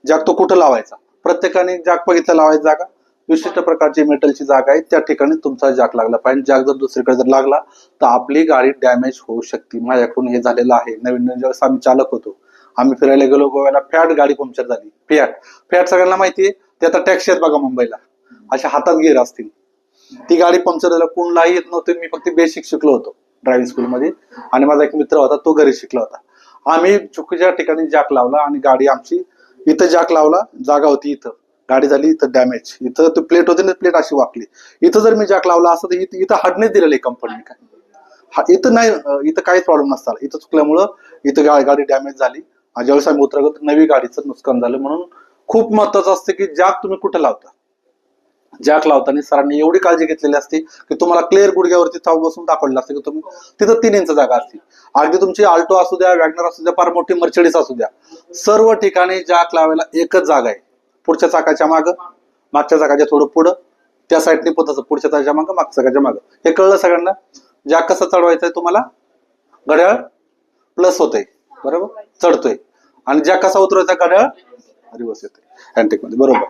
Jack तो कुठं लावायचा, प्रत्येकाने जॅक बघितला लावायची जागा, विशिष्ट प्रकारची मेटलची जागा आहे त्या ठिकाणी तुमचा जॅक लागला पाहिजे. जॅक जर दुसरीकडे जर लागला तर आपली गाडी डॅमेज होऊ शकते. माझ्याकडून हे झालेलं आहे. नवीन नवीन ज्यावेळेस आम्ही चालक होतो, आम्ही फिरायला गेलो गोव्याला, फॅट गाडी पंक्चर झाली. फॅट सगळ्यांना माहितीये, ते आता टॅक्सी आहेत बघा मुंबईला, अशा हातात गेर असतील. ती गाडी पंक्चर झाला, कोणलाही येत नव्हतं. मी फक्त बेसिक शिकलो होतो ड्रायव्हिंग स्कूलमध्ये, आणि माझा एक मित्र होता तो घरी शिकला होता. आम्ही चुकीच्या ठिकाणी जॅक लावला आणि गाडी आमची इथं जॅक लावला, जागा होती इथं, गाडी झाली इथं डॅमेज. इथं तो प्लेट होती ना, प्लेट अशी वाकली. इथं जर मी जॅक लावला असतं तर इथं हाडनेच दिलेलं कंपनीने. काय इथं नाही, इथं काहीच प्रॉब्लेम नसता. इथं चुकल्यामुळं इथं गाडी डॅमेज झाली. ज्यावेळेस आम्ही उतरलो तर नवी गाडीचं नुकसान झालं. म्हणून खूप महत्वाचं असतं की जॅक तुम्ही कुठं लावता. जॅक लावताना सरांनी एवढी काळजी घेतलेली असते की तुम्हाला क्लिअर गुडघ्यावरती चाव बसून दाखवलेलं असतं की तुम्ही तिथं 3 इंच जागा असते. अगदी तुमची आल्टो असू द्या, वॅगनर असू द्या, फार मोठी मर्सिडीज असू द्या, सर्व ठिकाणी जॅक लावायला एकच जागा आहे. पुढच्या चाकाच्या मागं, मागच्या चाकाच्या थोडं पुढं, त्या साईडने पोताचं, पुढच्या चाकाच्या मागं, मागच्या चाकाच्या मागं. हे कळलं सगळ्यांना. जॅक कसा चढवायचा आहे तुम्हाला, घड्याळ प्लस होतंय बरोबर, चढतोय, आणि जॅक कसा उतरवायचा, घड्याळ रिवर्स येतोय हँडटेक मध्ये बरोबर.